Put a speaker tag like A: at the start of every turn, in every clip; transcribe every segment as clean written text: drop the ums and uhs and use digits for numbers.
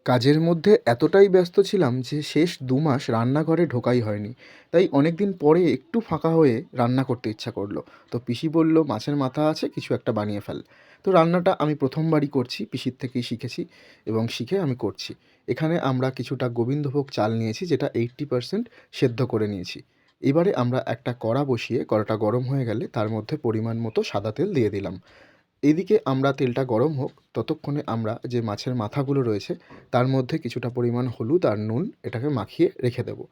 A: কাজের মধ্যে এতটাই ব্যস্ত ছিলাম যে শেষ ২ মাস রান্নাঘরে ঢোকাই হয়নি। তাই অনেকদিন পরে একটু ফাঁকা হয়ে রান্না করতে ইচ্ছা করল। তো পিসি বলল, "মাছের মাথা আছে, কিছু একটা বানিয়ে ফেল।" তো রান্নাটা আমি ১ম বারই করছি, পিসির থেকেই শিখেছি এবং শিখে আমি করছি। এখানে আমরা কিছুটা গোবিন্দভোগ চাল নিয়েছি, যেটা 80% সেদ্ধ করে নিয়েছি। এবারে আমরা একটা কড়া বসিয়ে কড়াটা গরম হয়ে গেলে তার মধ্যে পরিমাণ মতো সাদা তেল দিয়ে দিলাম। এদিকে আমরা তেলটা গরম হোক, ততক্ষণে আমরা যে মাছের মাথাগুলো রয়েছে তার মধ্যে কিছুটা পরিমাণ হলুদ আর নুন এটাকে মাখিয়ে রেখে দেবো।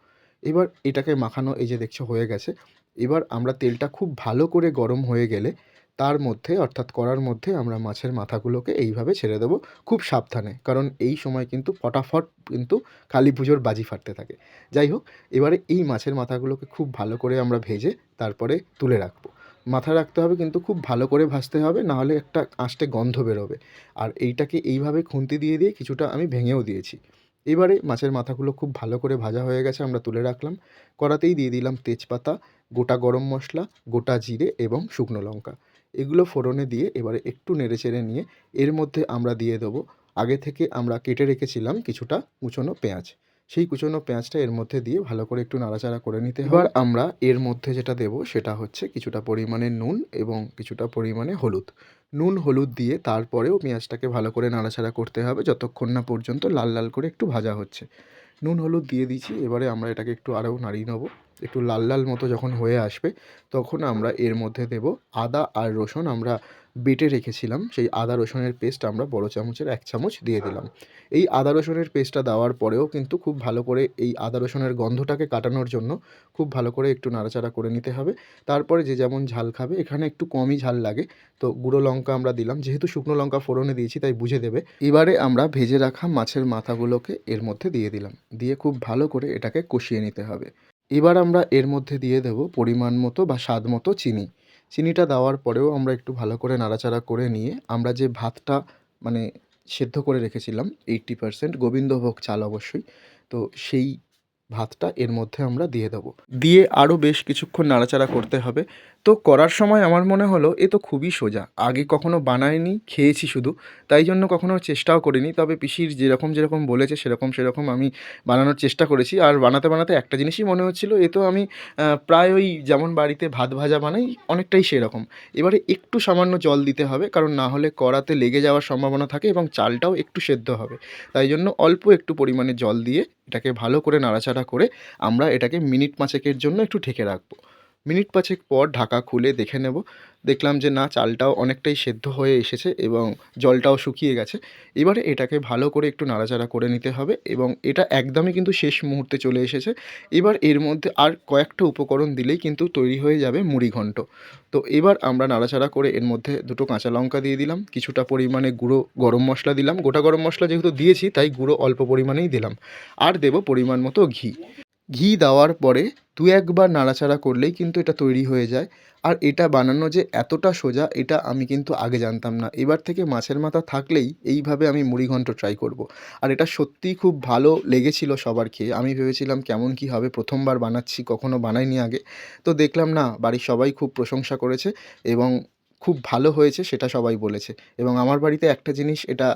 A: এবার এটাকে মাখানো এই যে দেখছো হয়ে গেছে। এবার আমরা তেলটা খুব ভালো করে গরম হয়ে গেলে তার মধ্যে অর্থাৎ কড়ার মধ্যে আমরা মাছের মাথাগুলোকে এইভাবে ছেড়ে দেবো, খুব সাবধানে। কারণ এই সময় কিন্তু ফটাফট কিন্তু কালী পুজোর বাজি ফাটতে থাকে। যাই হোক, এবারে এই মাছের মাথাগুলোকে খুব ভালো করে আমরা ভেজে তারপরে তুলে রাখবো। মাথায় রাখতে হবে কিন্তু খুব ভালো করে ভাজতে হবে, না হলে একটা আষ্টে গন্ধ বেরোবে। আর এইটাকে এইভাবে খুন্তি দিয়ে দিয়ে কিছুটা আমি ভেঙেও দিয়েছি। এবারে মাছের মাথাগুলো খুব ভালো করে ভাজা হয়ে গেছে, আমরা তুলে রাখলাম। কড়াতেই দিয়ে দিলাম তেজপাতা, গোটা গরম মশলা, গোটা জিরে এবং শুকনো লঙ্কা। এগুলো ফোড়নে দিয়ে এবারে একটু নেড়েচেড়ে নিয়ে এর মধ্যে আমরা দিয়ে দেবো আগে থেকে আমরা কেটে রেখেছিলাম কিছুটা কুচনো পেঁয়াজ। সেই কুচনো পেঁয়াজটা এর মধ্যে দিয়ে ভালো করে একটু নাড়াচাড়া করে নিতে হবে। এবার আমরা এর মধ্যে যেটা দেবো সেটা হচ্ছে কিছুটা পরিমাণে নুন এবং কিছুটা পরিমাণে হলুদ। নুন, হলুদ দিয়ে তারপরেও পেঁয়াজটাকে ভালো করে নাড়াচাড়া করতে হবে যতক্ষণ না পর্যন্ত লাল, লাল করে একটু ভাজা হচ্ছে। নুন, হলুদ দিয়ে দিয়েছি। এবারে আমরা এটাকে একটু আরও নাড়িয়ে নেবো। একটু লাল, লাল মতো যখন হয়ে আসবে তখন আমরা এর মধ্যে দেবো আদা আর রসুন আমরা বেটে রেখেছিলাম। সেই আদা রসুনের পেস্ট আমরা বড় চামচের ১ চামচ দিয়ে দিলাম। এই আদা রসুনের পেস্টটা দেওয়ার পরেও কিন্তু খুব ভালো করে এই আদা রসুনের গন্ধটাকে কাটানোর জন্য খুব ভালো করে একটু নাড়াচাড়া করে নিতে হবে। তারপরে যে যেমন ঝাল খাবে, এখানে একটু কমই ঝাল লাগে। তো গুঁড়ো লঙ্কা আমরা দিলাম। যেহেতু শুকনো লঙ্কা ফোড়নে দিয়েছি তাই বুঝে দেবে। এবারে আমরা ভেজে রাখা মাছের মাথাগুলোকে এর মধ্যে দিয়ে দিলাম। দিয়ে খুব ভালো করে এটাকে কষিয়ে নিতে হবে। এবার আমরা এর মধ্যে দিয়ে দেবো পরিমাণ মতো বা স্বাদ মতো চিনি। চিনিটা দেওয়ার পরেও আমরা একটু ভালো করে নাড়াচাড়া করে নিয়ে আমরা যে ভাতটা মানে সেদ্ধ করে রেখেছিলাম 80% গোবিন্দভোগ চাল অবশ্যই। তো সেই ভাতটা এর মধ্যে আমরা দিয়ে দেবো। দিয়ে আরও বেশ কিছুক্ষণ নাড়াচাড়া করতে হবে। তো করার সময় আমার মনে হলো এ তো খুবই সোজা। আগে কখনো বানাইনি, খেয়েছি শুধু। তাই জন্য কখনো চেষ্টাও করিনি। তবে পিসির যেরকম বলেছে সেরকম আমি বানানোর চেষ্টা করেছি। আর বানাতে, বানাতে একটা জিনিসই মনে হচ্ছিল, এ তো আমি প্রায় ওই যেমন বাড়িতে ভাত ভাজা বানাই অনেকটাই সেরকম। এবারে একটু সামান্য জল দিতে হবে, কারণ না হলে কড়াতে লেগে যাওয়ার সম্ভাবনা থাকে এবং চালটাও একটু সেদ্ধ হবে। তাই জন্য অল্প একটু পরিমাণে জল দিয়ে এটাকে ভালো করে নাড়াচাড়া করে আমরা এটাকে মিনিট ৫ এর জন্য একটু ঢেকে রাখবো। মিনিট ৫ পর ঢাকা খুলে দেখে নেব। দেখলাম যে না, চালটাও অনেকটাই সেদ্ধ হয়ে এসেছে এবং জলটাও শুকিয়ে গেছে। এবারে এটাকে ভালো করে একটু নাড়াচাড়া করে নিতে হবে এবং এটা একদমই কিন্তু শেষ মুহূর্তে চলে এসেছে। এবার এর মধ্যে আর কয়েকটা উপকরণ দিলেই কিন্তু তৈরি হয়ে যাবে মুড়িঘণ্ট। তো এবার আমরা নাড়াচাড়া করে এর মধ্যে ২ টো কাঁচা লঙ্কা দিয়ে দিলাম, কিছুটা পরিমাণে গুঁড়ো গরম মশলা দিলাম। গোটা গরম মশলা যেহেতু দিয়েছি তাই গুঁড়ো অল্প পরিমাণেই দিলাম। আর দেবো পরিমাণ মতো ঘি। ঘি দেওয়ার পরে ২-১ বার নাড়াচাড়া করলেই কিন্তু এটা তৈরি হয়ে যায়। আর এটা বানানো যে এতটা সোজা এটা আমি কিন্তু আগে জানতাম না। এবার থেকে মাছের মাথা থাকলেই এইভাবে আমি মুড়িঘণ্ট ট্রাই করব। আর এটা সত্যিই খুব ভালো লেগেছিল সবার খেয়ে। আমি ভেবেছিলাম কেমন কী হবে, ১ম বার বানাচ্ছি, কখনো বানাইনি আগে। তো দেখলাম না, বাড়ির সবাই খুব প্রশংসা করেছে এবং খুব ভালো হয়েছে সেটা সবাই বলেছে। এবং আমার বাড়িতে একটা জিনিস এটা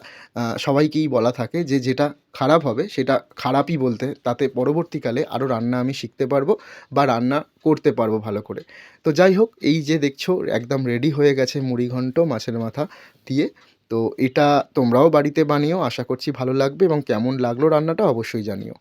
A: সবাইকেই বলা থাকে যে যেটা খারাপ হবে সেটা খারাপই বলতে, তাতে পরবর্তীকালে আরও রান্না আমি শিখতে পারবো বা রান্না করতে পারবো ভালো করে। তো যাই হোক, এই যে দেখছো একদম রেডি হয়ে গেছে মুড়িঘণ্ট মাছের মাথা দিয়ে। তো এটা তোমরাও বাড়িতে বানিও, আশা করছি ভালো লাগবে এবং কেমন লাগলো রান্নাটা অবশ্যই জানিও।